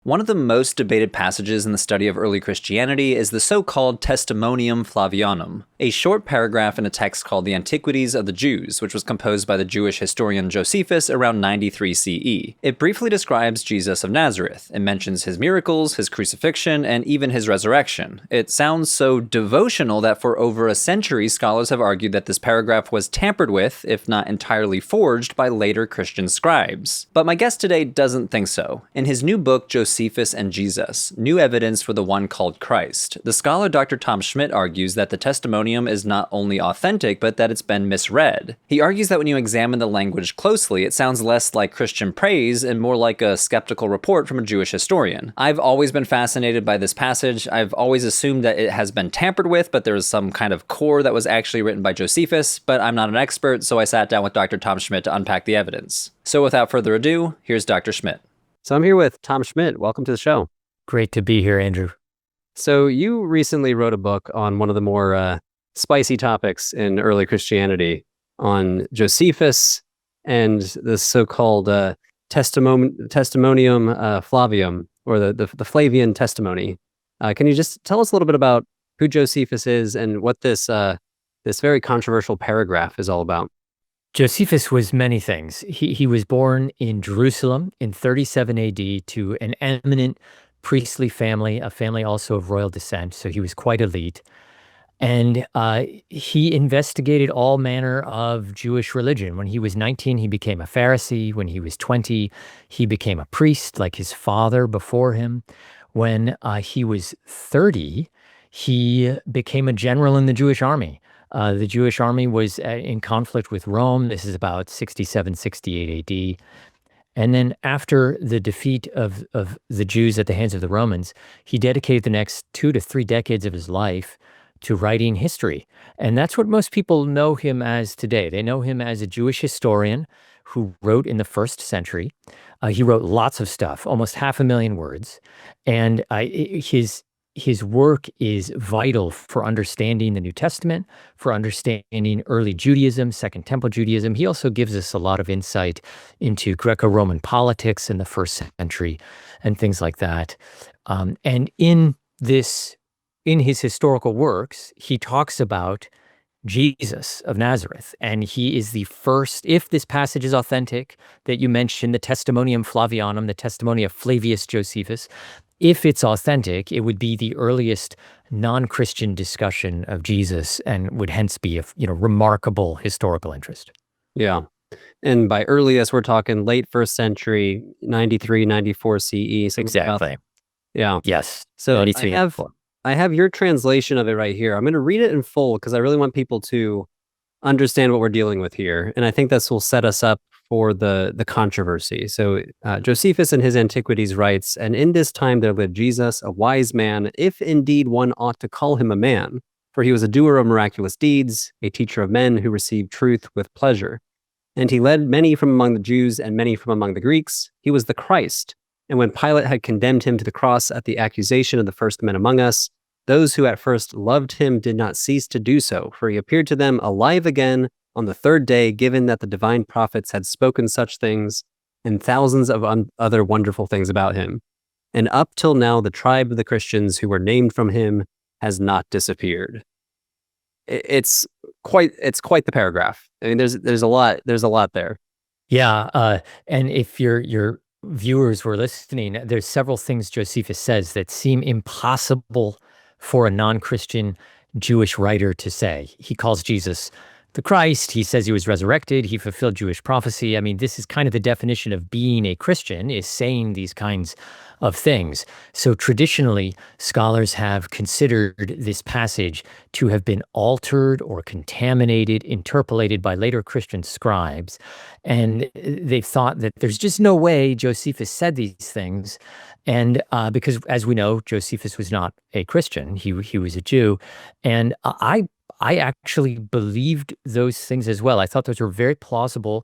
One of the most debated passages in the study of early Christianity is the so-called Testimonium Flavianum, a short paragraph in a text called the Antiquities of the Jews, which was composed by the Jewish historian Josephus around 93 CE. It briefly describes Jesus of Nazareth. It mentions his miracles, his crucifixion, and even his resurrection. It sounds so devotional that for over a century, scholars have argued that this paragraph was tampered with, if not entirely forged, by later Christian scribes. But my guest today doesn't think so. In his new book, Josephus and Jesus, New Evidence for the One Called Christ, the scholar Dr. Tom Schmidt argues that the testimonium is not only authentic, but that it's been misread. He argues that when you examine the language closely, it sounds less like Christian praise and more like a skeptical report from a Jewish historian. I've always been fascinated by this passage. I've always assumed that it has been tampered with, but there was some kind of core that was actually written by Josephus, but I'm not an expert, so I sat down with Dr. Tom Schmidt to unpack the evidence. So without further ado, here's Dr. Schmidt. So I'm here with Tom Schmidt. Welcome to the show. Great to be here, Andrew. So you recently wrote a book on one of the more spicy topics in early Christianity, on Josephus and the so-called Testimonium Flavium, or the Flavian testimony. Can you just tell us a little bit about who Josephus is and what this very controversial paragraph is all about? Josephus was many things. He was born in Jerusalem in 37 AD to an eminent priestly family, a family also of royal descent, so he was quite elite. And he investigated all manner of Jewish religion. When he was 19, he became a Pharisee. When he was 20, he became a priest like his father before him. When he was 30, he became a general in the Jewish army. The Jewish army was in conflict with Rome. This is about 67, 68 AD. And then after the defeat of the Jews at the hands of the Romans, he dedicated the next 2 to 3 decades of his life to writing history. And that's what most people know him as today. They know him as a Jewish historian who wrote in the first century. He wrote lots of stuff, almost 500,000 words. And his work is vital for understanding the New Testament, for understanding early Judaism, Second Temple Judaism. He also gives us a lot of insight into Greco-Roman politics in the first century and things like that. And in his historical works, he talks about Jesus of Nazareth, and he is the first, if this passage is authentic, that you mentioned, the Testimonium Flavianum, the testimony of Flavius Josephus. If it's authentic, it would be the earliest non-Christian discussion of Jesus and would hence be of remarkable historical interest. Yeah. And by earliest, we're talking late first century, 93, 94 CE. Exactly. Yeah. Yes. So I have your translation of it right here. I'm going to read it in full because I really want people to understand what we're dealing with here. And I think this will set us up for the controversy. So Josephus in his Antiquities writes, "And in this time there lived Jesus, a wise man, if indeed one ought to call him a man, for he was a doer of miraculous deeds, a teacher of men who received truth with pleasure. And he led many from among the Jews and many from among the Greeks. He was the Christ. And when Pilate had condemned him to the cross at the accusation of the first men among us, those who at first loved him did not cease to do so, for he appeared to them alive again on the third day, given that the divine prophets had spoken such things and thousands of other wonderful things about him. And up till now, the tribe of the Christians who were named from him has not disappeared." It's quite the paragraph. I mean, there's a lot there. Yeah, and if your viewers were listening, there's several things Josephus says that seem impossible for a non-Christian Jewish writer to say. He calls Jesus the Christ. He says he was resurrected. He fulfilled Jewish prophecy. I mean, this is kind of the definition of being a Christian, is saying these kinds of things. So traditionally, scholars have considered this passage to have been altered or contaminated, interpolated by later Christian scribes. And they've thought that there's just no way Josephus said these things. And because, as we know, Josephus was not a Christian. He was a Jew. And I actually believed those things as well. I thought those were very plausible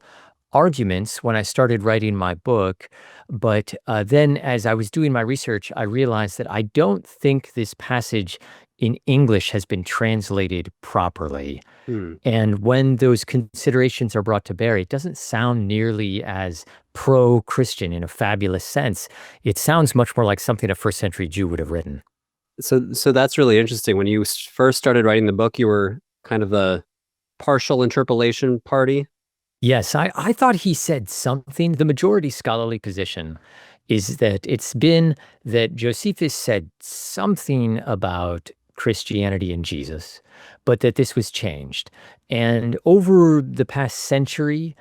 arguments when I started writing my book. But then as I was doing my research, I realized that I don't think this passage in English has been translated properly. Hmm. And when those considerations are brought to bear, it doesn't sound nearly as pro-Christian in a fabulous sense. It sounds much more like something a first century Jew would have written. So that's really interesting. When you first started writing the book, you were kind of the partial interpolation party. Yes, I thought he said something. The majority scholarly position is that it's been that Josephus said something about Christianity and Jesus, but that this was changed. And over the past century,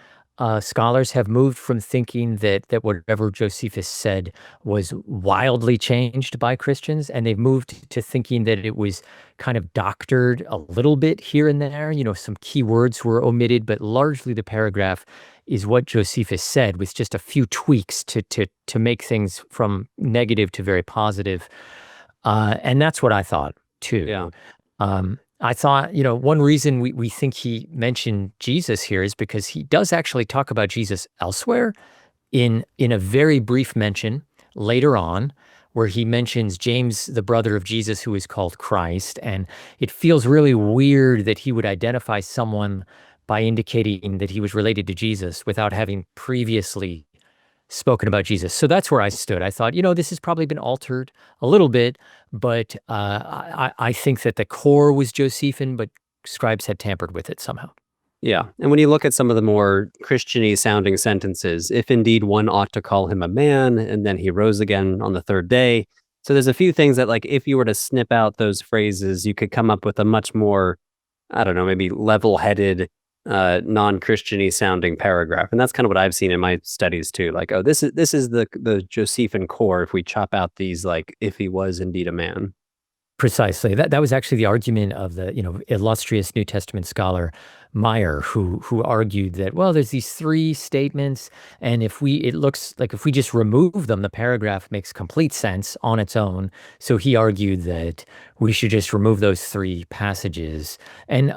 scholars have moved from thinking that whatever Josephus said was wildly changed by Christians, and they've moved to thinking that it was kind of doctored a little bit here and there. Some key words were omitted, but largely the paragraph is what Josephus said, with just a few tweaks to make things from negative to very positive. And that's what I thought too. Yeah. I thought, one reason we think he mentioned Jesus here is because he does actually talk about Jesus elsewhere in a very brief mention later on, where he mentions James, the brother of Jesus, who is called Christ. And it feels really weird that he would identify someone by indicating that he was related to Jesus without having previously spoken about Jesus. So that's where I stood. I thought, this has probably been altered a little bit, but I think that the core was Josephine, but scribes had tampered with it somehow. Yeah. And when you look at some of the more Christian-y sounding sentences, if indeed one ought to call him a man, and then he rose again on the third day. So there's a few things that, like, if you were to snip out those phrases, you could come up with a much more, I don't know, maybe level-headed, non-Christian-y sounding paragraph. And that's kind of what I've seen in my studies too. Like, oh, this is the Josephine core if we chop out these, like, if he was indeed a man. Precisely. That was actually the argument of the, illustrious New Testament scholar Meyer, who argued that, well, there's these three statements, and it looks like if we just remove them, the paragraph makes complete sense on its own. So he argued that we should just remove those three passages. And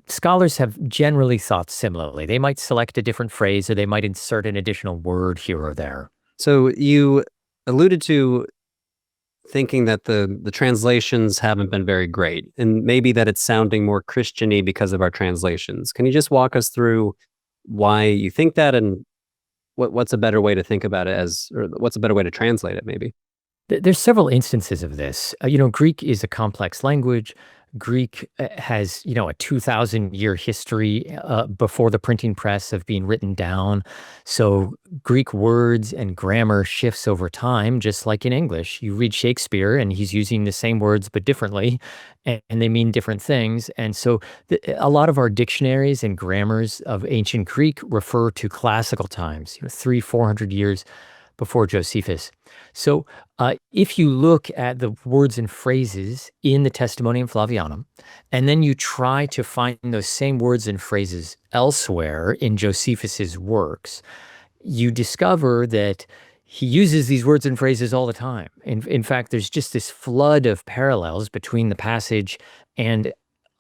scholars have generally thought similarly. They might select a different phrase, or they might insert an additional word here or there. So you alluded to thinking that the translations haven't been very great, and maybe that it's sounding more Christian-y because of our translations. Can you just walk us through why you think that, and what's a better way to think about it or what's a better way to translate it, maybe? There's several instances of this. Greek is a complex language. Greek has, a 2,000-year history before the printing press of being written down. So Greek words and grammar shifts over time, just like in English. You read Shakespeare, and he's using the same words but differently, and they mean different things. And so a lot of our dictionaries and grammars of ancient Greek refer to classical times, 300-400 years before Josephus. So if you look at the words and phrases in the Testimonium Flavianum, and then you try to find those same words and phrases elsewhere in Josephus's works, you discover that he uses these words and phrases all the time. In fact, there's just this flood of parallels between the passage and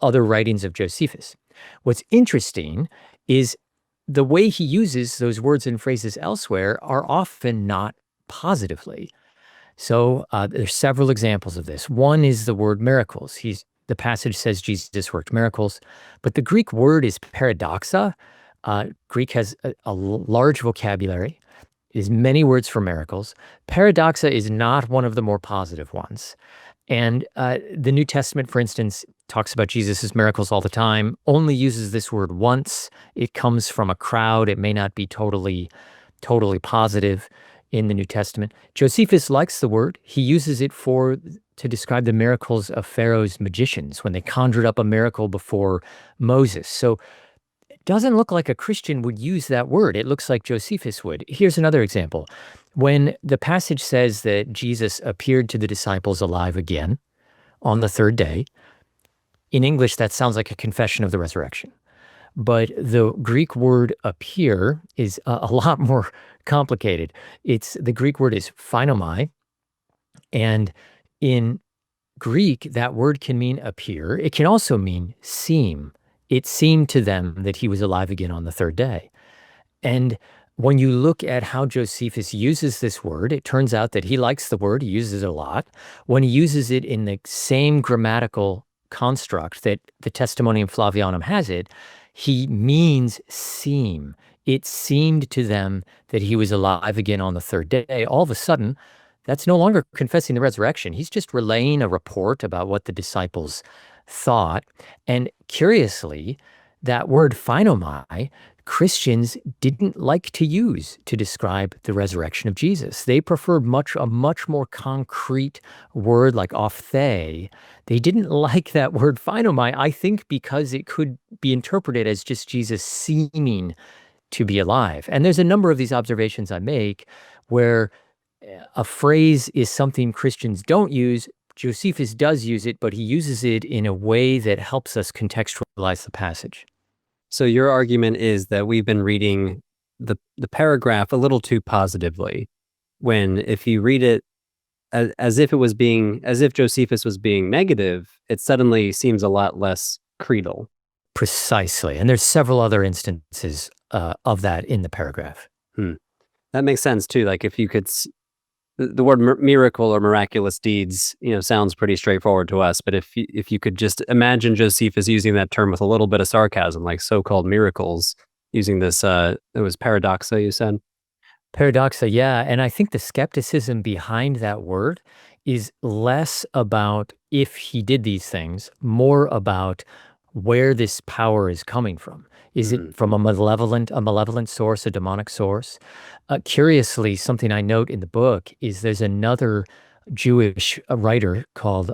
other writings of Josephus. What's interesting is the way he uses those words and phrases elsewhere are often not positively. So there's several examples of this. One is the word miracles. The passage says Jesus worked miracles, but the Greek word is paradoxa. Greek has a large vocabulary. It has many words for miracles. Paradoxa is not one of the more positive ones. And the New Testament, for instance, talks about Jesus' miracles all the time, only uses this word once. It comes from a crowd. It may not be totally positive in the New Testament. Josephus likes the word. He uses it to describe the miracles of Pharaoh's magicians when they conjured up a miracle before Moses. So it doesn't look like a Christian would use that word. It looks like Josephus would. Here's another example. When the passage says that Jesus appeared to the disciples alive again on the third day, in English, that sounds like a confession of the resurrection. But the Greek word appear is a lot more complicated. The Greek word is phainomai, and in Greek, that word can mean appear. It can also mean seem. It seemed to them that he was alive again on the third day. And when you look at how Josephus uses this word, it turns out that he likes the word. He uses it a lot. When he uses it in the same grammatical construct that the Testimonium Flavianum has it, he means seem. It seemed to them that he was alive again on the third day. All of a sudden, that's no longer confessing the resurrection. He's just relaying a report about what the disciples thought. And curiously, that word phainomai, Christians didn't like to use to describe the resurrection of Jesus. They preferred a much more concrete word like ophthe. They didn't like that word phainomai, I think because it could be interpreted as just Jesus seeming to be alive. And there's a number of these observations I make where a phrase is something Christians don't use. Josephus does use it, but he uses it in a way that helps us contextualize the passage. So your argument is that we've been reading the paragraph a little too positively, when if you read it as if Josephus was being negative, it suddenly seems a lot less creedal. Precisely. And there's several other instances of that in the paragraph. That makes sense too. Like if you could, the word miracle or miraculous deeds, sounds pretty straightforward to us. But if you could just imagine Josephus using that term with a little bit of sarcasm, like so-called miracles, using this, it was paradoxa, you said? Paradoxa, yeah. And I think the skepticism behind that word is less about if he did these things, more about where this power is coming from. Is it from a malevolent source, a demonic source? Curiously, something I note in the book is there's another Jewish writer called,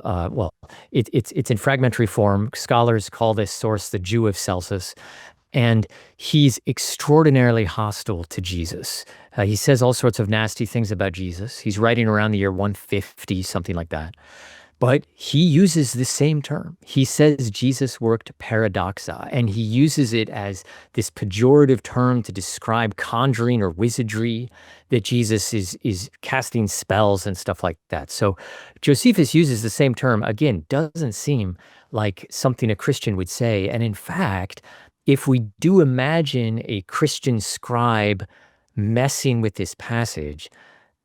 it's in fragmentary form. Scholars call this source the Jew of Celsus, and he's extraordinarily hostile to Jesus. He says all sorts of nasty things about Jesus. He's writing around the year 150, something like that. But he uses the same term. He says Jesus worked paradoxa, and he uses it as this pejorative term to describe conjuring or wizardry, that Jesus is casting spells and stuff like that. So Josephus uses the same term. Again, doesn't seem like something a Christian would say. And in fact, if we do imagine a Christian scribe messing with this passage,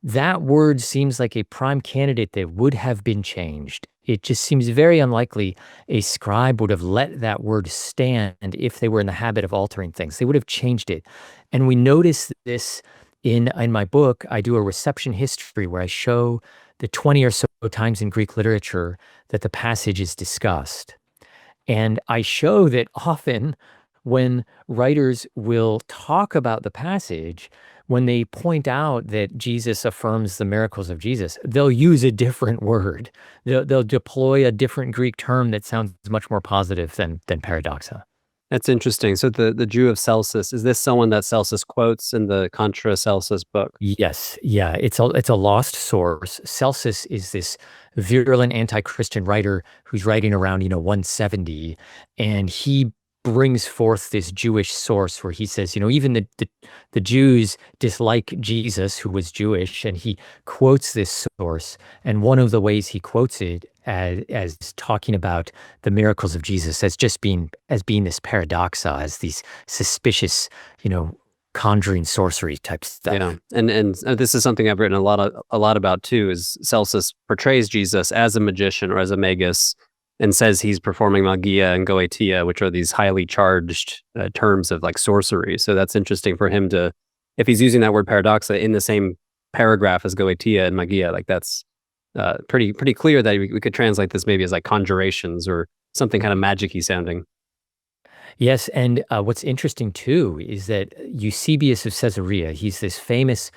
that word seems like a prime candidate that would have been changed. It just seems very unlikely a scribe would have let that word stand if they were in the habit of altering things. They would have changed it. And we notice this in my book. I do a reception history where I show the 20 or so times in Greek literature that the passage is discussed. And I show that often when writers will talk about the passage, when they point out that Jesus affirms the miracles of Jesus, they'll use a different word. They'll deploy a different Greek term that sounds much more positive than paradoxa. That's interesting. So the Jew of Celsus, is this someone that Celsus quotes in the Contra Celsus book? Yes. Yeah. It's a lost source. Celsus is this virulent anti-Christian writer who's writing around 170, and he brings forth this Jewish source where he says, even the Jews dislike Jesus, who was Jewish, and he quotes this source. And one of the ways he quotes it as talking about the miracles of Jesus as being this paradoxa, as these suspicious, conjuring sorcery type stuff. Yeah, and this is something I've written a lot about too. Is Celsus portrays Jesus as a magician or as a magus, and says he's performing magia and goetia, which are these highly charged terms of like sorcery. So that's interesting for him to, if he's using that word paradoxa in the same paragraph as goetia and magia, like that's pretty clear that we could translate this maybe as like conjurations or something kind of magic-y sounding. Yes, and what's interesting too is that Eusebius of Caesarea, he's this famous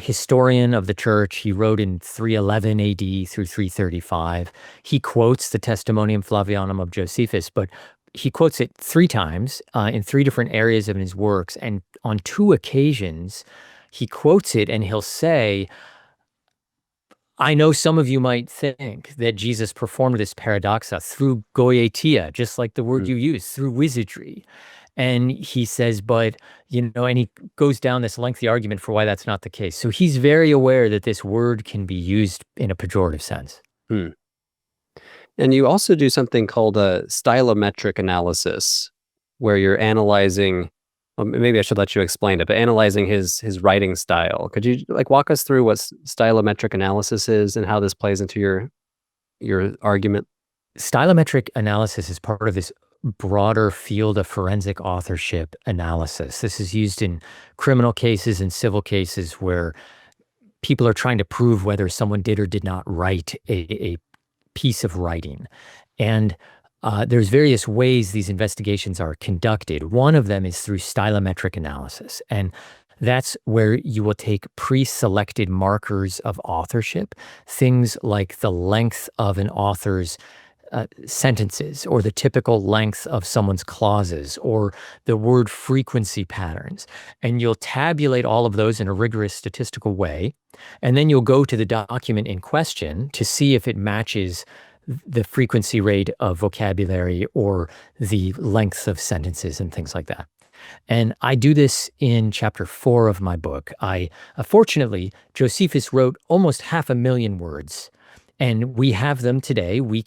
historian of the church. He wrote in 311 AD through 335. He quotes the Testimonium Flavianum of Josephus, but he quotes it 3 times in 3 different areas of his works. And on 2 occasions, he quotes it and he'll say, I know some of you might think that Jesus performed this paradoxa through goetia, just like the word you use, through wizardry. And he says, but, and he goes down this lengthy argument for why that's not the case. So he's very aware that this word can be used in a pejorative sense. And you also do something called a stylometric analysis, where you're analyzing well, maybe I should let you explain it, but analyzing his writing style, could you like walk us through what stylometric analysis is and how this plays into your argument? Stylometric analysis is part of this broader field of forensic authorship analysis. This is used in criminal cases and civil cases where people are trying to prove whether someone did or did not write a piece of writing. And there's various ways these investigations are conducted. One of them is through stylometric analysis. And that's where you will take pre-selected markers of authorship, things like the length of an author's sentences, or the typical length of someone's clauses, or the word frequency patterns. And you'll tabulate all of those in a rigorous statistical way. And then you'll go to the document in question to see if it matches the frequency rate of vocabulary or the length of sentences and things like that. And I do this in chapter 4 of my book. Fortunately, Josephus wrote almost 500,000 words. And we have them today. We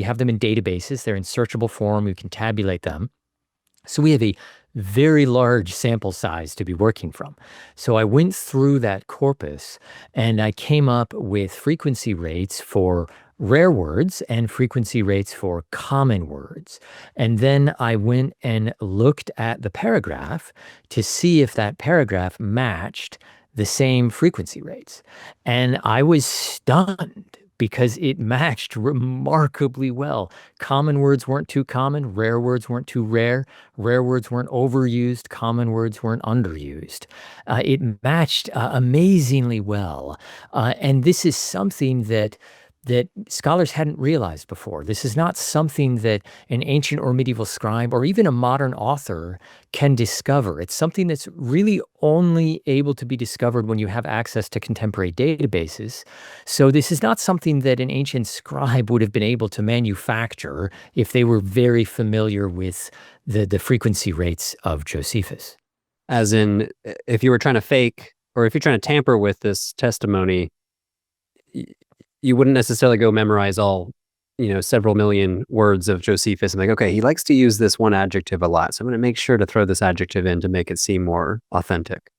have them in databases. They're in searchable form. We can tabulate them. So we have a very large sample size to be working from. So I went through that corpus and I came up with frequency rates for rare words and frequency rates for common words. And then I went and looked at the paragraph to see if that paragraph matched the same frequency rates. And I was stunned, because it matched remarkably well. Common words weren't too common, rare words weren't too rare words weren't overused, common words weren't underused. It matched amazingly well. And this is something that scholars hadn't realized before. This is not something that an ancient or medieval scribe or even a modern author can discover. It's something that's really only able to be discovered when you have access to contemporary databases. So this is not something that an ancient scribe would have been able to manufacture if they were very familiar with the frequency rates of Josephus. As in, if you were trying to fake, or if you're trying to tamper with this testimony, you wouldn't necessarily go memorize all, several million words of Josephus and like, okay, he likes to use this one adjective a lot, so I'm going to make sure to throw this adjective in to make it seem more authentic.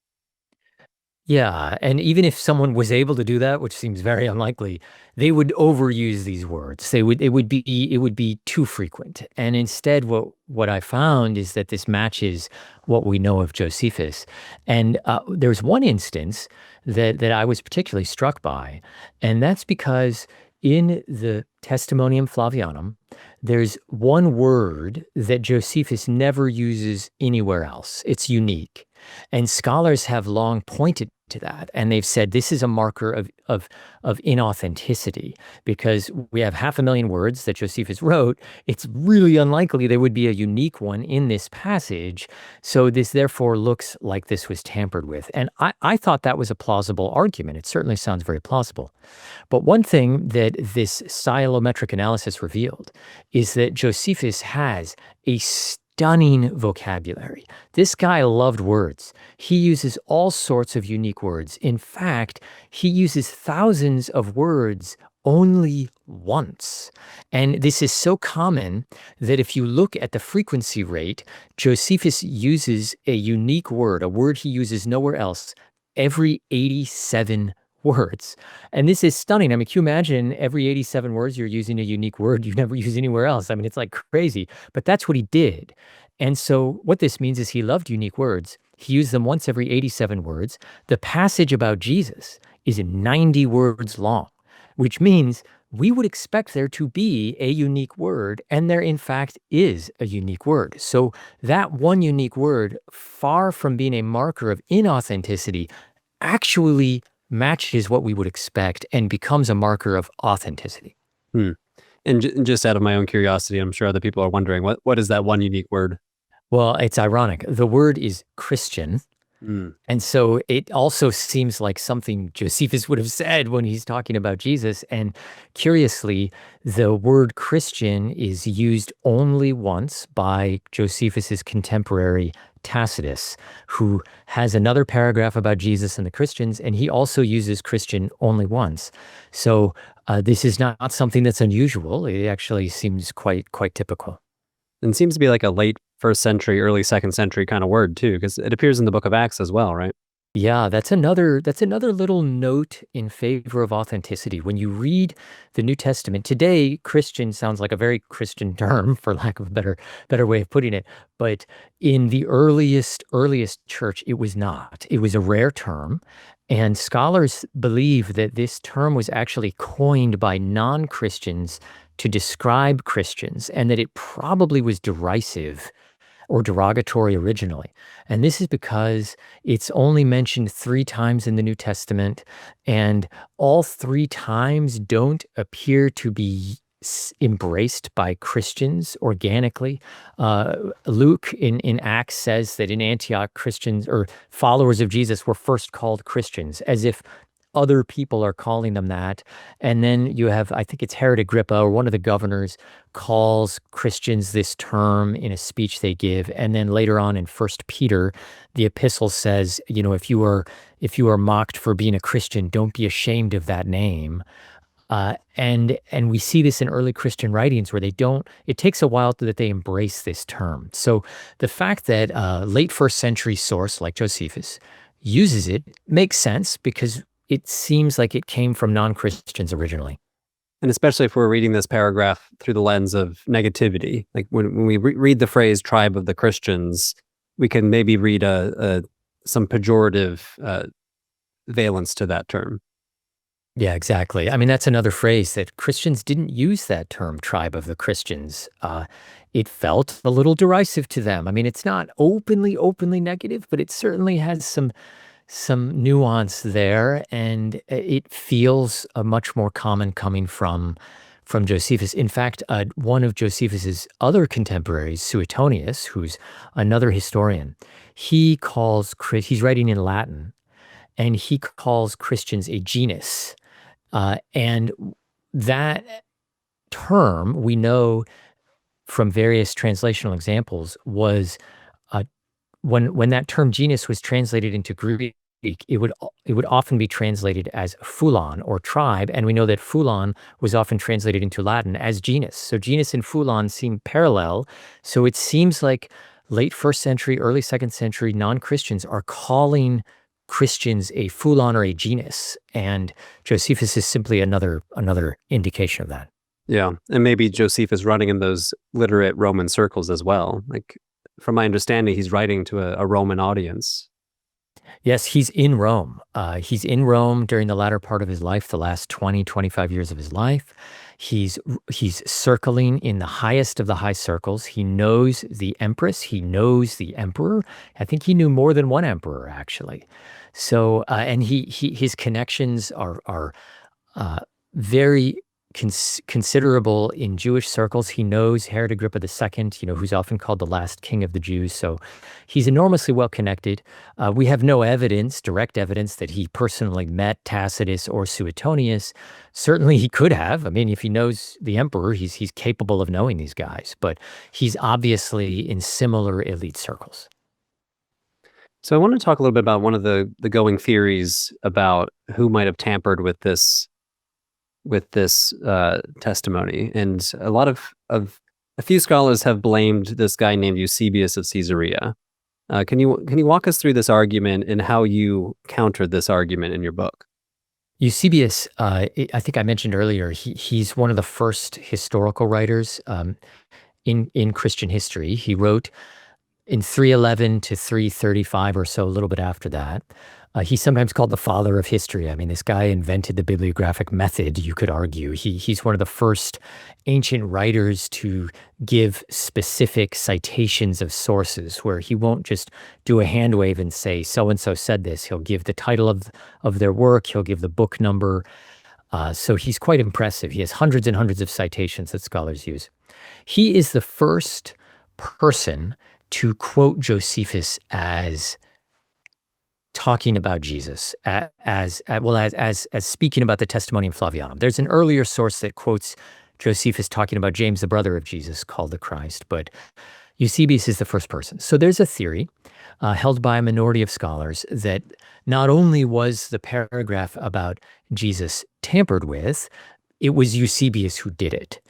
Yeah, and even if someone was able to do that, which seems very unlikely, they would overuse these words. It would be too frequent. And instead, what I found is that this matches what we know of Josephus. And there's one instance that I was particularly struck by, and that's because in the Testimonium Flavianum, there's one word that Josephus never uses anywhere else. It's unique. And scholars have long pointed to that, and they've said this is a marker of inauthenticity, because we have 500,000 words that Josephus wrote. It's really unlikely there would be a unique one in this passage, so this therefore looks like this was tampered with. And I thought that was a plausible argument. It certainly sounds very plausible. But one thing that this stylometric analysis revealed is that Josephus has a stunning vocabulary. This guy loved words. He uses all sorts of unique words. In fact, he uses thousands of words only once. And this is so common that if you look at the frequency rate, Josephus uses a unique word, a word he uses nowhere else, every 87 words. And this is stunning. I mean, can you imagine every 87 words you're using a unique word you never use anywhere else? I mean, it's like crazy, but that's what he did. And so what this means is he loved unique words. He used them once every 87 words. The passage about Jesus is 90 words long, which means we would expect there to be a unique word, and there in fact is a unique word. So that one unique word, far from being a marker of inauthenticity, actually matches what we would expect and becomes a marker of authenticity. And just out of my own curiosity, I'm sure other people are wondering, what is that one unique word? Well, it's ironic. The word is Christian. And so it also seems like something Josephus would have said when he's talking about Jesus. And curiously, the word Christian is used only once by Josephus's contemporary Tacitus, who has another paragraph about Jesus and the Christians, and he also uses Christian only once. So this is not something that's unusual. It actually seems quite typical. And seems to be like a late 1st century, early 2nd century kind of word too, because it appears in the book of Acts as well, right? Yeah, that's another little note in favor of authenticity. When you read the New Testament today, Christian sounds like a very Christian term, for lack of a better way of putting it. But in the earliest church, it was not. It was a rare term, and scholars believe that this term was actually coined by non-Christians to describe Christians, and that it probably was derisive or derogatory originally. And this is because it's only mentioned 3 times in the New Testament, and all 3 times don't appear to be embraced by Christians organically. Luke in Acts says that in Antioch, Christians or followers of Jesus were first called Christians, as if other people are calling them that. And then you have, I think it's Herod Agrippa, or one of the governors, calls Christians this term in a speech they give. And then later on in 1 Peter, the epistle says, if you are mocked for being a Christian, don't be ashamed of that name. And we see this in early Christian writings where it takes a while that they embrace this term. So the fact that a late 1st century source like Josephus uses it makes sense, because it seems like it came from non-Christians originally. And especially if we're reading this paragraph through the lens of negativity, like when we read the phrase tribe of the Christians, we can maybe read some pejorative valence to that term. Yeah, exactly. I mean, that's another phrase that Christians didn't use, that term, tribe of the Christians. It felt a little derisive to them. I mean, it's not openly negative, but it certainly has some nuance there, and it feels much more common coming from Josephus. In fact, one of Josephus's other contemporaries, Suetonius, who's another historian, he's writing in Latin, and he calls Christians a genus. And that term, we know from various translational examples, was when that term genus was translated into Greek, it would often be translated as fulon, or tribe, and we know that fulon was often translated into Latin as genus. So genus and fulon seem parallel. So it seems like late 1st century, early 2nd century non-Christians are calling Christians a fulon or a genus, and Josephus is simply another indication of that. Yeah, and maybe Josephus running in those literate Roman circles as well. Like, from my understanding, he's writing to a Roman audience. Yes, he's in Rome. He's in Rome during the latter part of his life, the last 25 years of his life. He's circling in the highest of the high circles. He knows the empress. He knows the emperor. I think he knew more than one emperor, actually. So, and his connections are very considerable in Jewish circles. He knows Herod Agrippa II, who's often called the last king of the Jews. So he's enormously well connected. We have no direct evidence that he personally met Tacitus or Suetonius. Certainly he could have. I mean, if he knows the emperor, he's capable of knowing these guys, but he's obviously in similar elite circles. So I want to talk a little bit about one of the going theories about who might have tampered with this testimony. And a few scholars have blamed this guy named Eusebius of Caesarea. Can you walk us through this argument and how you countered this argument in your book? Eusebius, I think I mentioned earlier, he's one of the first historical writers in Christian history. He wrote in 311 to 335 or so, a little bit after that. He's sometimes called the father of history. I mean, this guy invented the bibliographic method, you could argue. He's one of the first ancient writers to give specific citations of sources, where he won't just do a hand wave and say, so-and-so said this. He'll give the title of their work. He'll give the book number. So he's quite impressive. He has hundreds and hundreds of citations that scholars use. He is the first person to quote Josephus as talking about Jesus, as speaking about the Testimonium Flavianum. There's an earlier source that quotes Josephus talking about James, the brother of Jesus, called the Christ, but Eusebius is the first person. So there's a theory held by a minority of scholars that not only was the paragraph about Jesus tampered with, it was Eusebius who did it.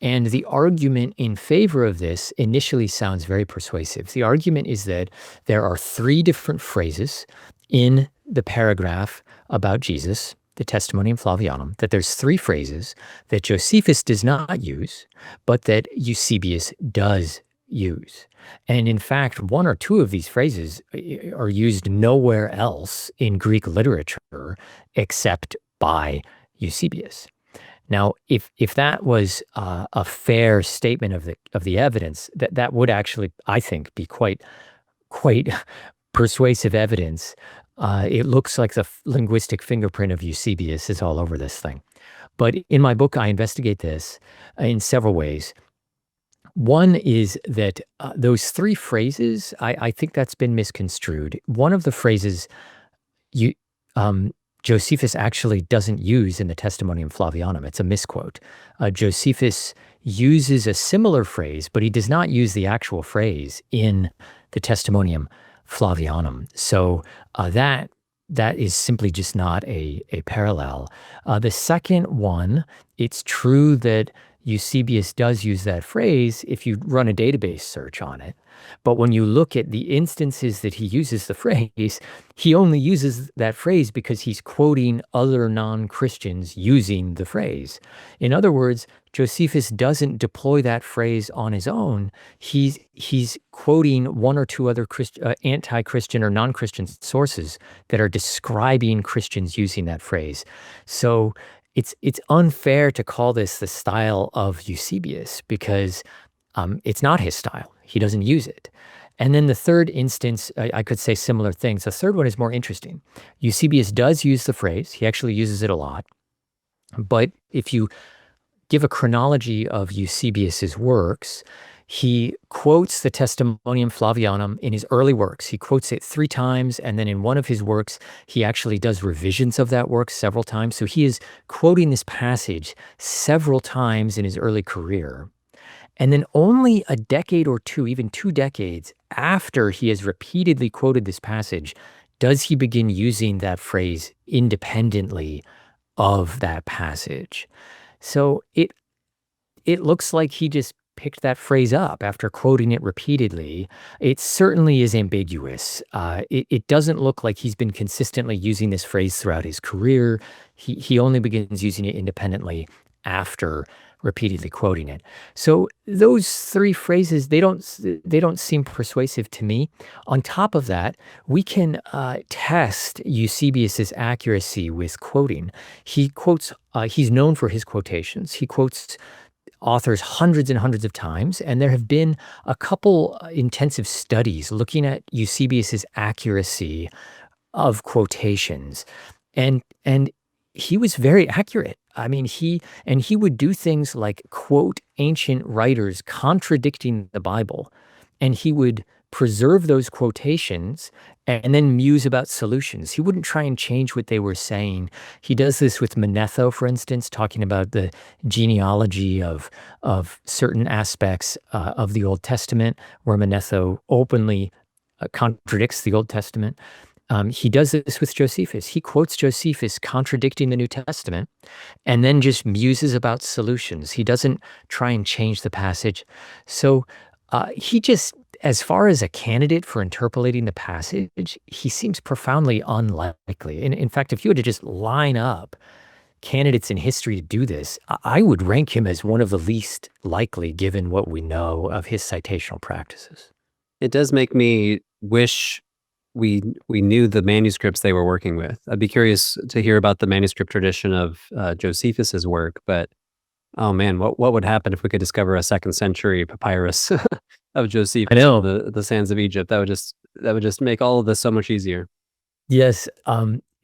And the argument in favor of this initially sounds very persuasive. The argument is that there are 3 different phrases in the paragraph about Jesus, the Testimonium Flavianum, that there's 3 phrases that Josephus does not use, but that Eusebius does use. And in fact, 1 or 2 of these phrases are used nowhere else in Greek literature except by Eusebius. Now, if that was a fair statement of the evidence, that would actually, I think, be quite persuasive evidence. It looks like the linguistic fingerprint of Eusebius is all over this thing. But in my book, I investigate this in several ways. One is that those 3 phrases, I think that's been misconstrued. One of the phrases Josephus actually doesn't use in the Testimonium Flavianum. It's a misquote. Josephus uses a similar phrase, but he does not use the actual phrase in the Testimonium Flavianum. So that is simply just not a parallel. The second one, it's true that Eusebius does use that phrase if you run a database search on it. But when you look at the instances that he uses the phrase, he only uses that phrase because he's quoting other non-Christians using the phrase. In other words, Josephus doesn't deploy that phrase on his own. He's quoting 1 or 2 other anti-Christian or non-Christian sources that are describing Christians using that phrase. So it's unfair to call this the style of Eusebius because it's not his style. He doesn't use it. And then the third instance, I could say similar things. The third one is more interesting. Eusebius does use the phrase. He actually uses it a lot. But if you give a chronology of Eusebius's works, he quotes the Testimonium Flavianum in his early works. He quotes it 3 times, and then in one of his works, he actually does revisions of that work several times. So he is quoting this passage several times in his early career. And then only a decade or 2, even 2 decades after he has repeatedly quoted this passage, does he begin using that phrase independently of that passage. So it looks like he just picked that phrase up after quoting it repeatedly. It certainly is ambiguous. It doesn't look like he's been consistently using this phrase throughout his career. He only begins using it independently after repeatedly quoting it. So those 3 phrases, they don't seem persuasive to me. On top of that, we can test Eusebius's accuracy with quoting. He quotes, he's known for his quotations. He quotes authors hundreds and hundreds of times, and there have been a couple intensive studies looking at Eusebius's accuracy of quotations. And he was very accurate. I mean, he would do things like quote ancient writers contradicting the Bible, and he would preserve those quotations and then muse about solutions. He wouldn't try and change what they were saying. He does this with Manetho, for instance, talking about the genealogy of certain aspects of the Old Testament, where Manetho openly contradicts the Old Testament. He does this with Josephus. He quotes Josephus contradicting the New Testament and then just muses about solutions. He doesn't try and change the passage. So he just, as far as a candidate for interpolating the passage, he seems profoundly unlikely. In fact, if you were to just line up candidates in history to do this, I would rank him as one of the least likely given what we know of his citational practices. It does make me wish we knew the manuscripts they were working with. I'd be curious to hear about the manuscript tradition of Josephus's work, but oh man, what would happen if we could discover a 2nd century papyrus of Josephus? I know. The sands of Egypt. That would just make all of this so much easier. Yes.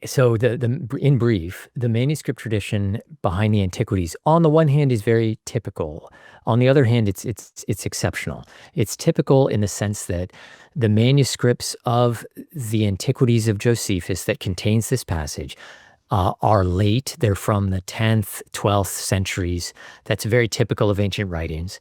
So in brief, the manuscript tradition behind the antiquities, on the one hand, is very typical. On the other hand, it's exceptional. It's typical in the sense that the manuscripts of the antiquities of Josephus that contains this passage are late. They're from the 10th, 12th centuries. That's very typical of ancient writings.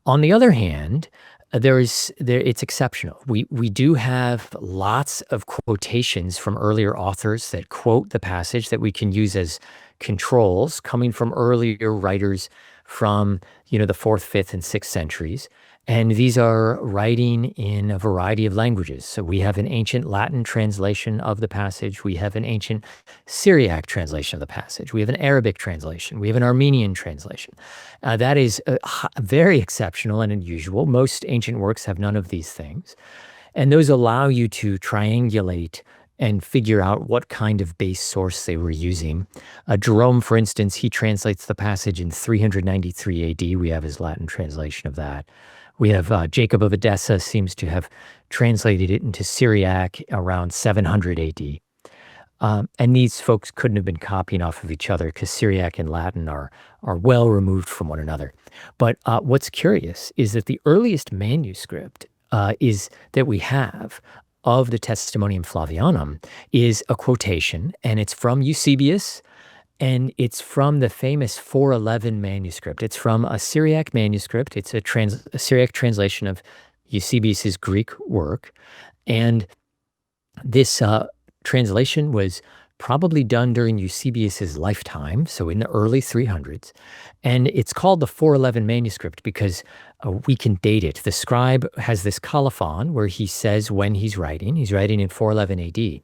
On the other hand, it's exceptional. We do have lots of quotations from earlier authors that quote the passage that we can use as controls coming from earlier writers from, the 4th, 5th, and 6th centuries. And these are writing in a variety of languages. So we have an ancient Latin translation of the passage. We have an ancient Syriac translation of the passage. We have an Arabic translation. We have an Armenian translation. That is very exceptional and unusual. Most ancient works have none of these things. And those allow you to triangulate and figure out what kind of base source they were using. Jerome, for instance, he translates the passage in 393 AD. We have his Latin translation of that. We have Jacob of Edessa seems to have translated it into Syriac around 700 AD. And these folks couldn't have been copying off of each other because Syriac and Latin are well removed from one another. But what's curious is that the earliest manuscript is that we have of the Testimonium Flavianum is a quotation, and it's from Eusebius, and it's from the famous 411 manuscript. It's from a Syriac manuscript. It's a Syriac translation of Eusebius's Greek work. And this translation was probably done during Eusebius's lifetime, so in the early 300s. And it's called the 411 manuscript because we can date it. The scribe has this colophon where he says when he's writing. He's writing in 411 AD.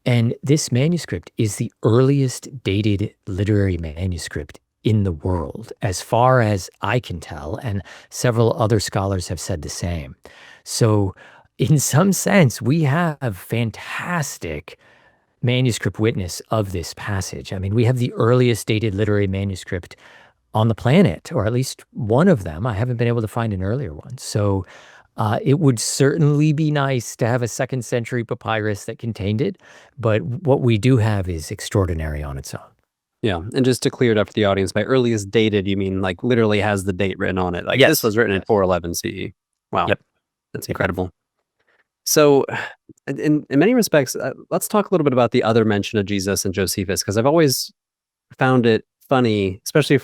And this manuscript is the earliest dated literary manuscript in the world, as far as I can tell, and several other scholars have said the same. So in some sense, we have fantastic manuscript witness of this passage. I mean, we have the earliest dated literary manuscript on the planet, or at least one of them. I haven't been able to find an earlier one. So it would certainly be nice to have a 2nd century papyrus that contained it, but what we do have is extraordinary on its own. Yeah, and just to clear it up for the audience, by earliest dated, you mean like literally has the date written on it. Like Yes. This was written in 411 CE. Wow, Yep. That's incredible. So in many respects, let's talk a little bit about the other mention of Jesus and Josephus, because I've always found it funny, especially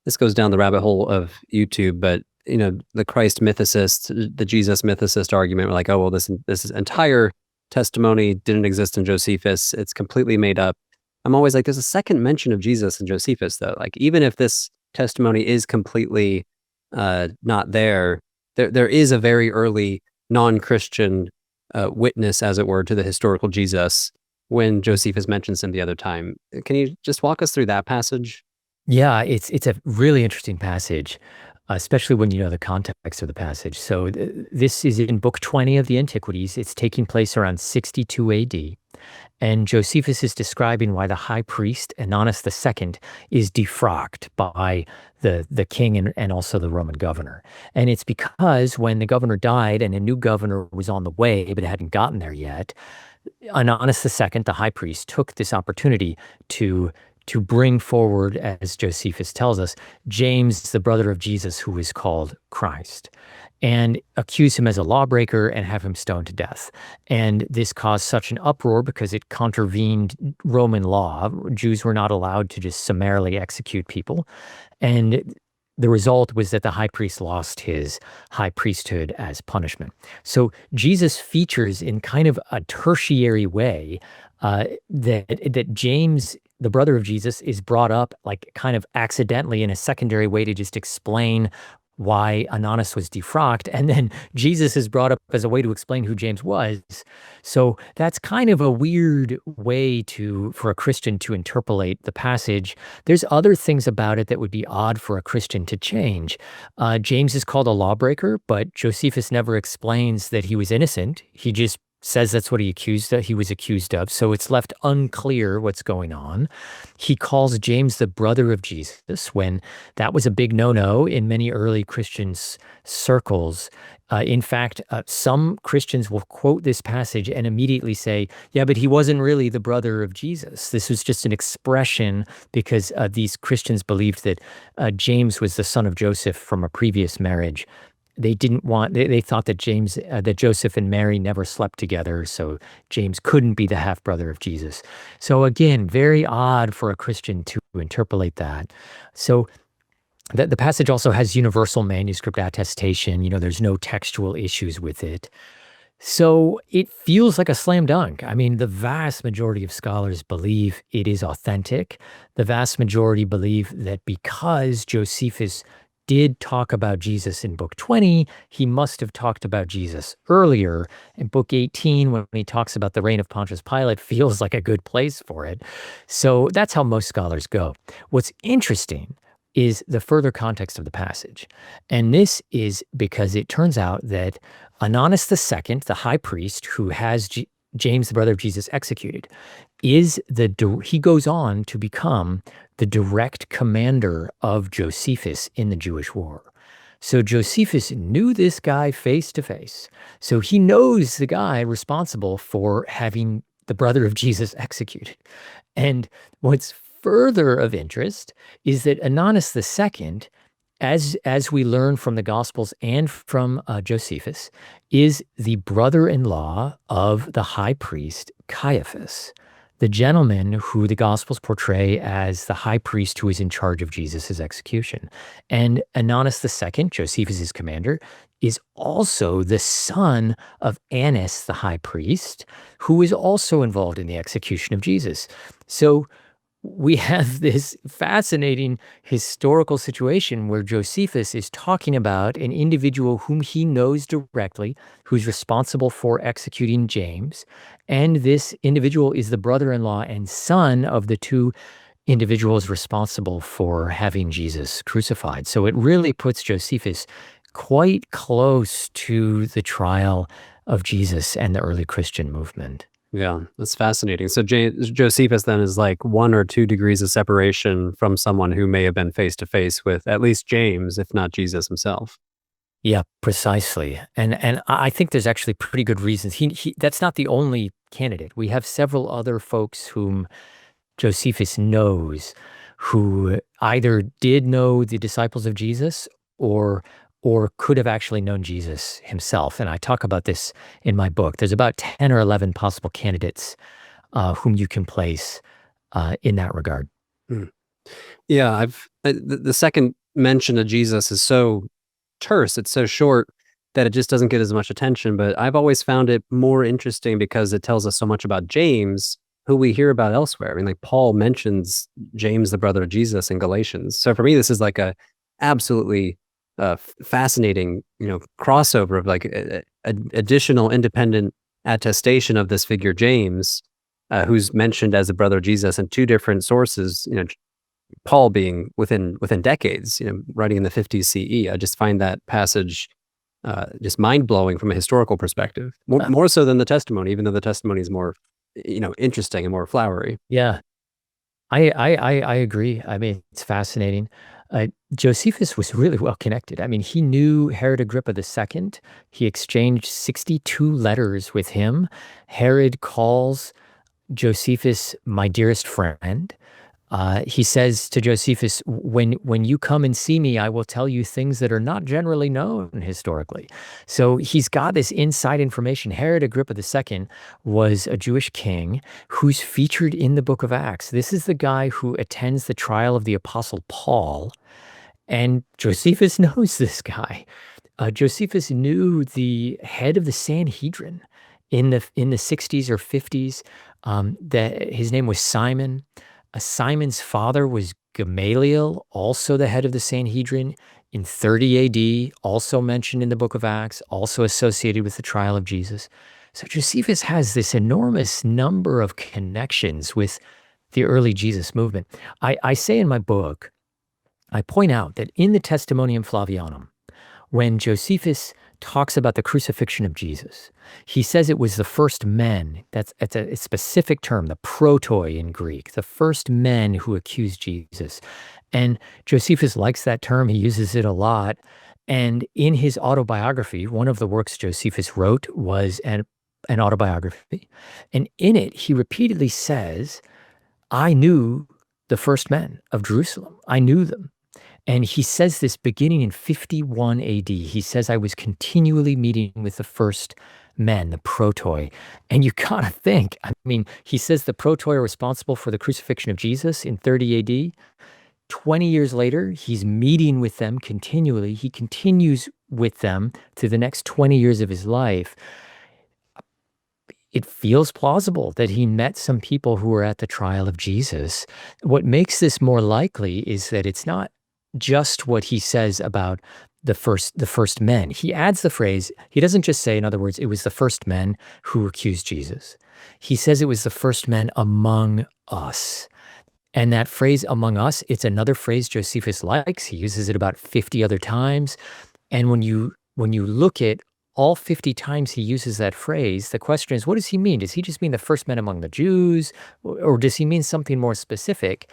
this goes down the rabbit hole of YouTube, but the Christ mythicist, the Jesus mythicist argument, we're like, oh, well, this entire testimony didn't exist in Josephus. It's completely made up. I'm always like, there's a second mention of Jesus in Josephus, though. Like, even if this testimony is completely not there is a very early non-Christian witness, as it were, to the historical Jesus when Josephus mentions him the other time. Can you just walk us through that passage? Yeah, it's a really interesting passage, especially when you know the context of the passage. So this is in Book 20 of the Antiquities. It's taking place around 62 AD. And Josephus is describing why the high priest, Ananus II, is defrocked by the king and also the Roman governor. And it's because when the governor died and a new governor was on the way, but hadn't gotten there yet, Ananus II, the high priest, took this opportunity to bring forward, as Josephus tells us, James, the brother of Jesus, who is called Christ, and accuse him as a lawbreaker and have him stoned to death. And this caused such an uproar because it contravened Roman law. Jews were not allowed to just summarily execute people. And the result was that the high priest lost his high priesthood as punishment. So Jesus features in kind of a tertiary way that James, the brother of Jesus, is brought up like kind of accidentally in a secondary way to just explain why Ananus was defrocked, and then Jesus is brought up as a way to explain who James was. So that's kind of a weird way for a Christian to interpolate the passage. There's other things about it that would be odd for a Christian to change. James is called a lawbreaker, but Josephus never explains that he was innocent. He just says that's what he was accused of. So it's left unclear what's going on. He calls James the brother of Jesus when that was a big no-no in many early Christian circles. In fact, some Christians will quote this passage and immediately say, yeah, but he wasn't really the brother of Jesus. This was just an expression because these Christians believed that James was the son of Joseph from a previous marriage. They thought that that Joseph and Mary never slept together, so James couldn't be the half-brother of Jesus. So again, very odd for a Christian to interpolate that. So the passage also has universal manuscript attestation. There's no textual issues with it. So it feels like a slam dunk. I mean, the vast majority of scholars believe it is authentic. The vast majority believe that because Josephus did talk about Jesus in book 20, he must have talked about Jesus earlier. In book 18, when he talks about the reign of Pontius Pilate, feels like a good place for it. So that's how most scholars go. What's interesting is the further context of the passage. And this is because it turns out that Ananus II, the high priest who has James, the brother of Jesus, executed, he goes on to become the direct commander of Josephus in the Jewish war. So Josephus knew this guy face to face. So he knows the guy responsible for having the brother of Jesus executed. And what's further of interest is that Ananus II, as we learn from the Gospels and from Josephus, is the brother-in-law of the high priest Caiaphas, the gentleman who the Gospels portray as the high priest who is in charge of Jesus' execution. And Ananus II, Josephus' commander, is also the son of Annas, the high priest, who is also involved in the execution of Jesus. So we have this fascinating historical situation where Josephus is talking about an individual whom he knows directly, who's responsible for executing James. And this individual is the brother-in-law and son of the two individuals responsible for having Jesus crucified. So it really puts Josephus quite close to the trial of Jesus and the early Christian movement. Yeah, that's fascinating. So Josephus then is like 1 or 2 degrees of separation from someone who may have been face to face with at least James, if not Jesus himself. Yeah, precisely. And I think there's actually pretty good reasons. That's not the only candidate. We have several other folks whom Josephus knows who either did know the disciples of Jesus or could have actually known Jesus himself. And I talk about this in my book. There's about 10 or 11 possible candidates whom you can place in that regard. Yeah, the second mention of Jesus is so terse, it's so short that it just doesn't get as much attention, but I've always found it more interesting because it tells us so much about James, who we hear about elsewhere. I mean, like Paul mentions James, the brother of Jesus, in Galatians. So for me, this is like a absolutely fascinating, crossover of like additional independent attestation of this figure James, who's mentioned as the brother of Jesus in 2 different sources. Paul being within decades, writing in the 50s CE. I just find that passage just mind blowing from a historical perspective, more so than the testimony, even though the testimony is more, interesting and more flowery. Yeah, I agree. I mean, it's fascinating. Josephus was really well connected. I mean, he knew Herod Agrippa II. He exchanged 62 letters with him. Herod calls Josephus my dearest friend. He says to Josephus, when you come and see me, I will tell you things that are not generally known historically. So he's got this inside information. Herod Agrippa II was a Jewish king who's featured in the book of Acts. This is the guy who attends the trial of the apostle Paul. And Josephus knows this guy. Josephus knew the head of the Sanhedrin in the 60s or 50s. That his name was Simon. Simon's father was Gamaliel, also the head of the Sanhedrin in 30 AD, also mentioned in the book of Acts, also associated with the trial of Jesus. So Josephus has this enormous number of connections with the early Jesus movement. I say in my book, I point out that in the Testimonium Flavianum, when Josephus talks about the crucifixion of Jesus, he says it was the first men, it's a specific term, the protoi in Greek, the first men who accused Jesus. And Josephus likes that term, he uses it a lot. And in his autobiography, one of the works Josephus wrote was an autobiography. And in it, he repeatedly says, I knew the first men of Jerusalem. I knew them. And he says this beginning in 51 AD. He says, I was continually meeting with the first men, the protoi. And you gotta think, I mean, he says the protoi are responsible for the crucifixion of Jesus in 30 AD. 20 years later, he's meeting with them continually. He continues with them through the next 20 years of his life. it feels plausible that he met some people who were at the trial of Jesus. What makes this more likely is that it's not just what he says about the first men. He adds the phrase, he doesn't just say, in other words, it was the first men who accused Jesus. He says it was the first men among us. And that phrase among us, it's another phrase Josephus likes. He uses it about 50 other times. And when you look at all 50 times he uses that phrase, the question is, what does he mean? Does he just mean the first men among the Jews? Or does he mean something more specific?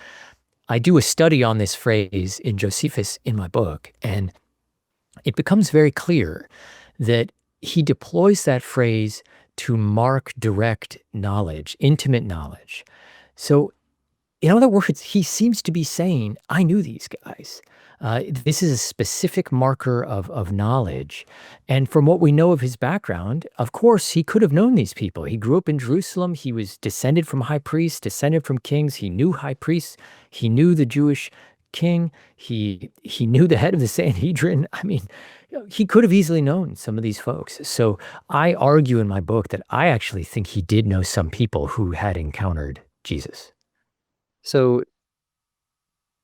I do a study on this phrase in Josephus in my book, and it becomes very clear that he deploys that phrase to mark direct knowledge, intimate knowledge. So, in other words, he seems to be saying, I knew these guys. This is a specific marker of knowledge. And from what we know of his background, of course, he could have known these people. He grew up in Jerusalem. He was descended from high priests, descended from kings. He knew high priests. He knew the Jewish king. He knew the head of the Sanhedrin. I mean, he could have easily known some of these folks. So I argue in my book that I actually think he did know some people who had encountered Jesus. So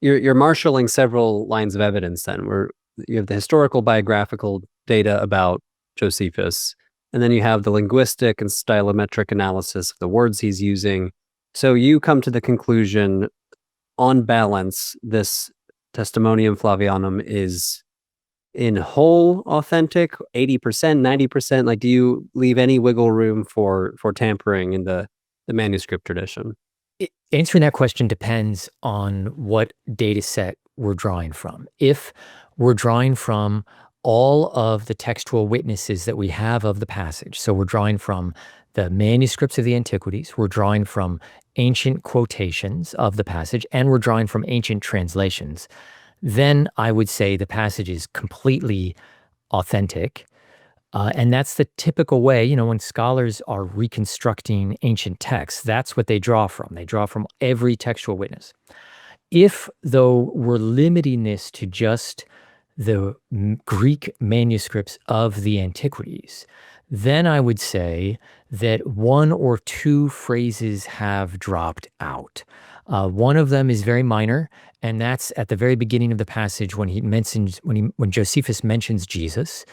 you're marshaling several lines of evidence then, where you have the historical biographical data about Josephus, and then you have the linguistic and stylometric analysis of the words he's using. So you come to the conclusion, on balance, this Testimonium Flavianum is in whole authentic, 80%, 90%? Like, do you leave any wiggle room for tampering in the manuscript tradition? Answering that question depends on what data set we're drawing from. If we're drawing from all of the textual witnesses that we have of the passage, so we're drawing from the manuscripts of the antiquities, we're drawing from ancient quotations of the passage, and we're drawing from ancient translations, then I would say the passage is completely authentic. And that's the typical way, when scholars are reconstructing ancient texts, that's what they draw from. They draw from every textual witness. If, though, we're limiting this to just the Greek manuscripts of the antiquities, then I would say that one or two phrases have dropped out. One of them is very minor, and that's at the very beginning of the passage when Josephus mentions Jesus.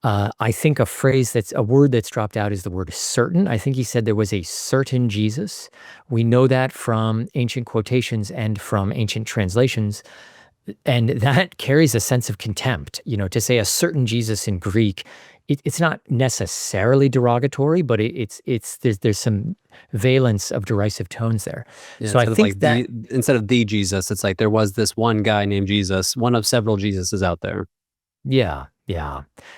I think a word that's dropped out is the word certain. I think he said there was a certain Jesus. We know that from ancient quotations and from ancient translations. And that carries a sense of contempt. To say a certain Jesus in Greek, it's not necessarily derogatory, but there's some valence of derisive tones there. Yeah, so I think that instead of the Jesus, it's like there was this one guy named Jesus, one of several Jesuses out there. Yeah.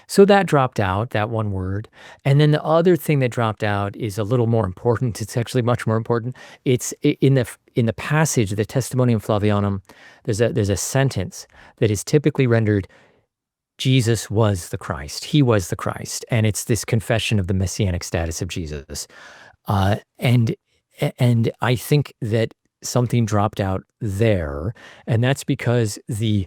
So that dropped out, that one word. And then the other thing that dropped out is a little more important. It's actually much more important. It's in the passage, the Testimonium Flavianum, there's a sentence that is typically rendered, Jesus was the Christ. He was the Christ. And it's this confession of the messianic status of Jesus. And I think that something dropped out there. And that's because the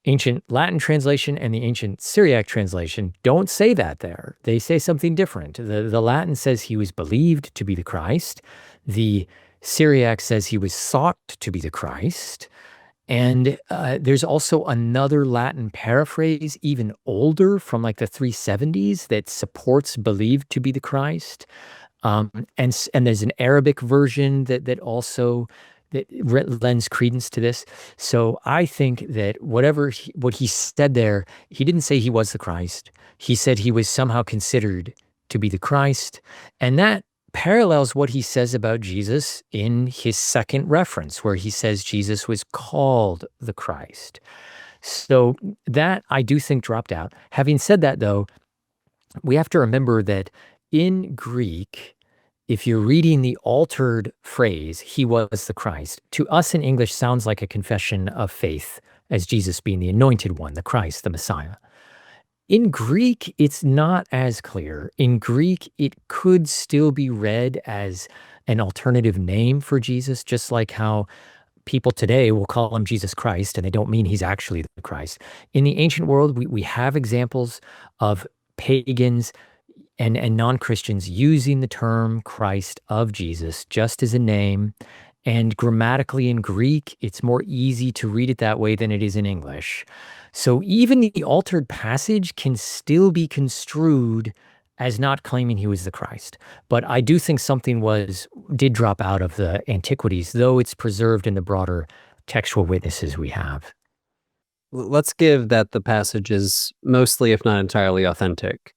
ancient Latin translation and the ancient Syriac translation don't say that there. They say something different. The Latin says he was believed to be the Christ. The Syriac says he was thought to be the Christ. And there's also another Latin paraphrase, even older, from like the 370s, that supports believed to be the Christ. And there's an Arabic version that also lends credence to this. So I think that what he said there, he didn't say he was the Christ. He said he was somehow considered to be the Christ. And that parallels what he says about Jesus in his second reference, where he says Jesus was called the Christ. So that I do think dropped out. Having said that, though, we have to remember that in Greek, if you're reading the altered phrase, he was the Christ, to us in English sounds like a confession of faith as Jesus being the anointed one, the Christ, the Messiah. In Greek, it's not as clear. In Greek, it could still be read as an alternative name for Jesus, just like how people today will call him Jesus Christ, and they don't mean he's actually the Christ. In the ancient world, we have examples of pagans and non-Christians using the term Christ of Jesus just as a name. And grammatically in Greek, it's more easy to read it that way than it is in English. So even the altered passage can still be construed as not claiming he was the Christ. But I do think something did drop out of the antiquities, though it's preserved in the broader textual witnesses we have. Let's give that the passage is mostly, if not entirely, authentic.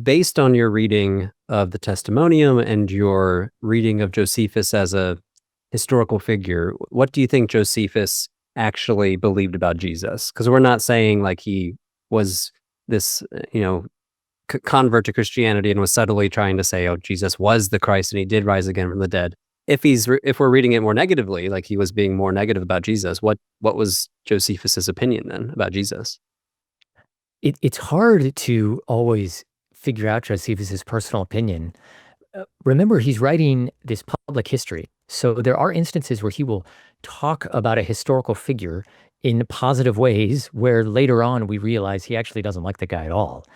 Based on your reading of the Testimonium and your reading of Josephus as a historical figure, what do you think Josephus actually believed about Jesus? Because we're not saying like he was this, convert to Christianity and was subtly trying to say, oh, Jesus was the Christ and he did rise again from the dead. If we're reading it more negatively, like he was being more negative about Jesus, what was Josephus's opinion then about Jesus? It's hard to always figure out Josephus's personal opinion. Remember, he's writing this public history. So there are instances where he will talk about a historical figure in positive ways where later on we realize he actually doesn't like the guy at all.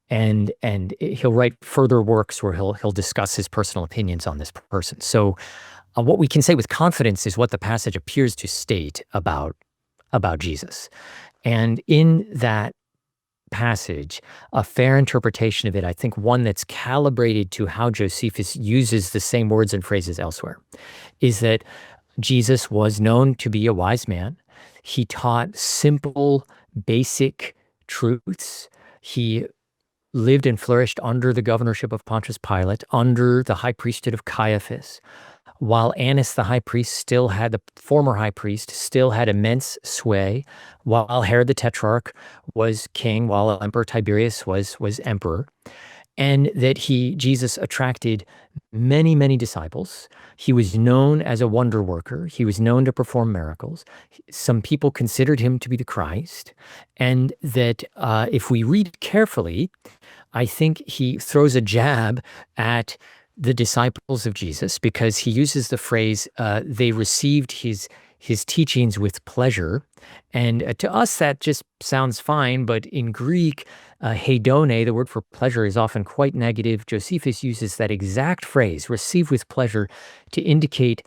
And he'll write further works where he'll discuss his personal opinions on this person. So what we can say with confidence is what the passage appears to state about Jesus. And in that passage, a fair interpretation of it, I think one that's calibrated to how Josephus uses the same words and phrases elsewhere, is that Jesus was known to be a wise man. He taught simple, basic truths. He lived and flourished under the governorship of Pontius Pilate, under the high priesthood of Caiaphas, while Annas the former high priest, still had immense sway, while Herod the Tetrarch was king, while Emperor Tiberius was emperor, and that Jesus attracted many, many disciples. He was known as a wonder worker. He was known to perform miracles. Some people considered him to be the Christ, and that if we read carefully, I think he throws a jab at the disciples of Jesus because he uses the phrase, they received his teachings with pleasure. And to us, that just sounds fine. But in Greek, hedone, the word for pleasure, is often quite negative. Josephus uses that exact phrase, receive with pleasure, to indicate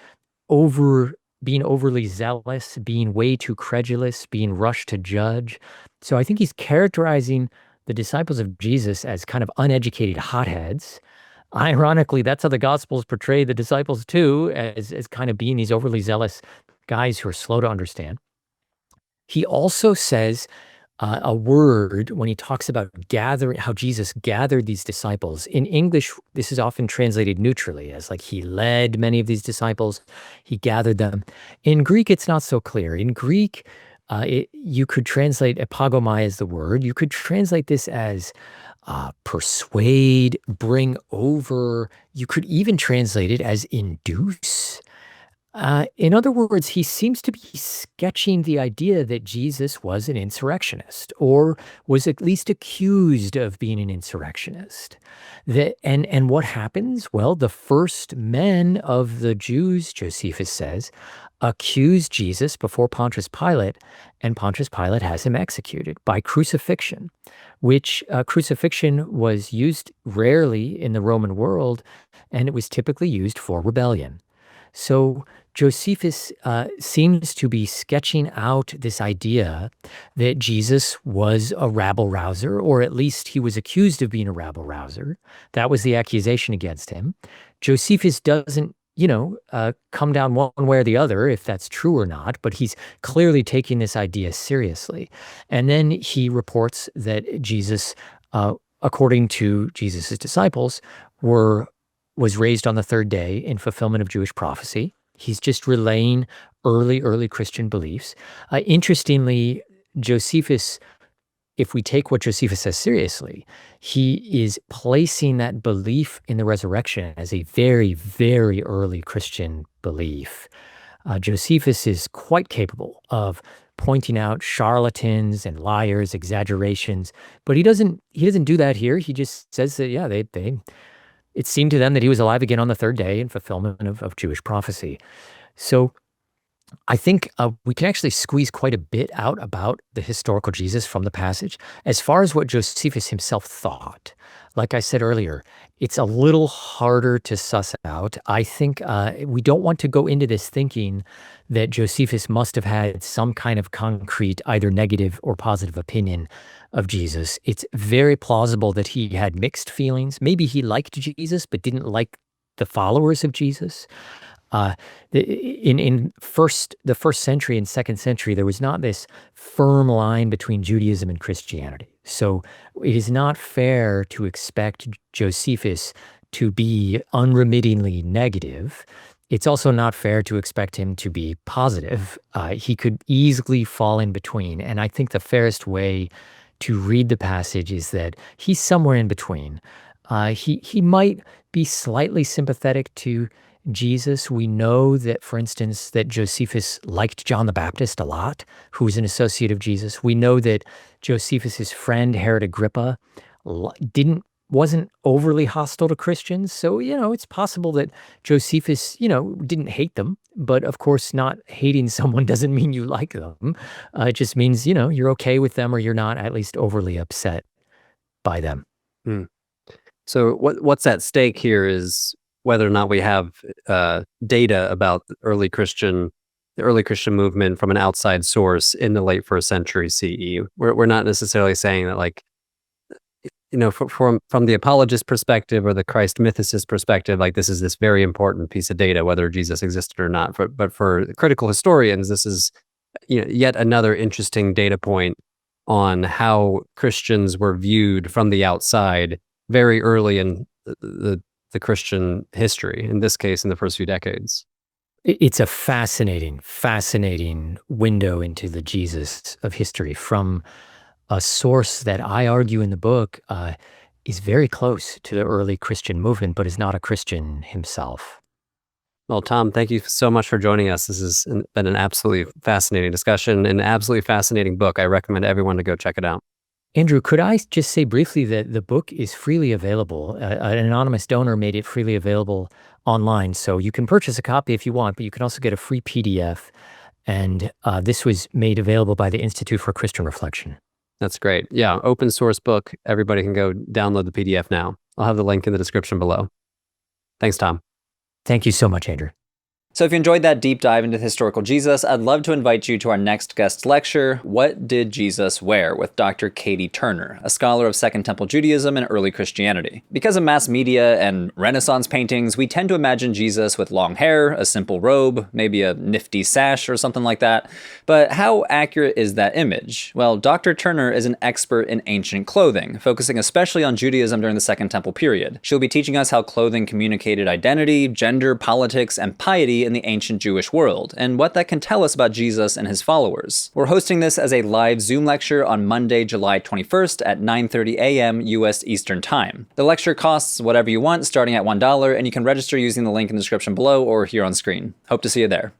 being overly zealous, being way too credulous, being rushed to judge. So I think he's characterizing the disciples of Jesus as kind of uneducated hotheads. Ironically, that's how the Gospels portray the disciples too, as kind of being these overly zealous guys who are slow to understand. He also says a word when he talks about how Jesus gathered these disciples. In English, this is often translated neutrally as like he led many of these disciples, he gathered them. In Greek, it's not so clear. In Greek, you could translate epagomai as the word. You could translate this as persuade, bring over. You could even translate it as induce. In other words, he seems to be sketching the idea that Jesus was an insurrectionist, or was at least accused of being an insurrectionist. And what happens? Well, the first men of the Jews, Josephus says, accused Jesus before Pontius Pilate, and Pontius Pilate has him executed by crucifixion, which crucifixion was used rarely in the Roman world, and it was typically used for rebellion. So Josephus seems to be sketching out this idea that Jesus was a rabble-rouser, or at least he was accused of being a rabble-rouser. That was the accusation against him. Josephus doesn't come down one way or the other if that's true or not, but he's clearly taking this idea seriously. And then he reports that Jesus, according to Jesus' disciples, was raised on the third day in fulfillment of Jewish prophecy. He's just relaying early Christian beliefs. Interestingly, Josephus, if we take what Josephus says seriously, he is placing that belief in the resurrection as a very, very early Christian belief. Josephus is quite capable of pointing out charlatans and liars, exaggerations, but he doesn't do that here. He just says that, it seemed to them that he was alive again on the third day in fulfillment of Jewish prophecy. So I think we can actually squeeze quite a bit out about the historical Jesus from the passage. As far as what Josephus himself thought, like I said earlier, it's a little harder to suss out. I think we don't want to go into this thinking that Josephus must have had some kind of concrete, either negative or positive opinion of Jesus. It's very plausible that he had mixed feelings. Maybe he liked Jesus, but didn't like the followers of Jesus. In the first century and second century, there was not this firm line between Judaism and Christianity. So it is not fair to expect Josephus to be unremittingly negative. It's also not fair to expect him to be positive. He could easily fall in between. And I think the fairest way to read the passage is that he's somewhere in between. He might be slightly sympathetic to Jesus. We know that, for instance, that Josephus liked John the Baptist a lot, who was an associate of Jesus. We know that Josephus's friend Herod Agrippa wasn't overly hostile to Christians. So, it's possible that Josephus, didn't hate them. But of course, not hating someone doesn't mean you like them. It just means, you're okay with them, or you're not at least overly upset by them. So what's at stake here is whether or not we have data about the early Christian movement from an outside source in the late first century CE. We're not necessarily saying that, like, from the apologist perspective or the Christ mythicist perspective, like, this is this very important piece of data, whether Jesus existed or not. But for critical historians, this is yet another interesting data point on how Christians were viewed from the outside very early in the Christian history, in this case, in the first few decades. It's a fascinating window into the Jesus of history from a source that I argue in the book is very close to the early Christian movement, but is not a Christian himself. Well, Tom, thank you so much for joining us. This has been an absolutely fascinating discussion, an absolutely fascinating book. I recommend everyone to go check it out. Andrew, could I just say briefly that the book is freely available? An anonymous donor made it freely available online, so you can purchase a copy if you want, but you can also get a free PDF. And this was made available by the Institute for Christian Reflection. That's great. Yeah, open source book. Everybody can go download the PDF now. I'll have the link in the description below. Thanks, Tom. Thank you so much, Andrew. So if you enjoyed that deep dive into the historical Jesus, I'd love to invite you to our next guest lecture, What Did Jesus Wear? With Dr. Katie Turner, a scholar of Second Temple Judaism and early Christianity. Because of mass media and Renaissance paintings, we tend to imagine Jesus with long hair, a simple robe, maybe a nifty sash or something like that. But how accurate is that image? Well, Dr. Turner is an expert in ancient clothing, focusing especially on Judaism during the Second Temple period. She'll be teaching us how clothing communicated identity, gender, politics, and piety in the ancient Jewish world, and what that can tell us about Jesus and his followers. We're hosting this as a live Zoom lecture on Monday, July 21st at 9:30 a.m. U.S. Eastern Time. The lecture costs whatever you want, starting at $1, and you can register using the link in the description below or here on screen. Hope to see you there.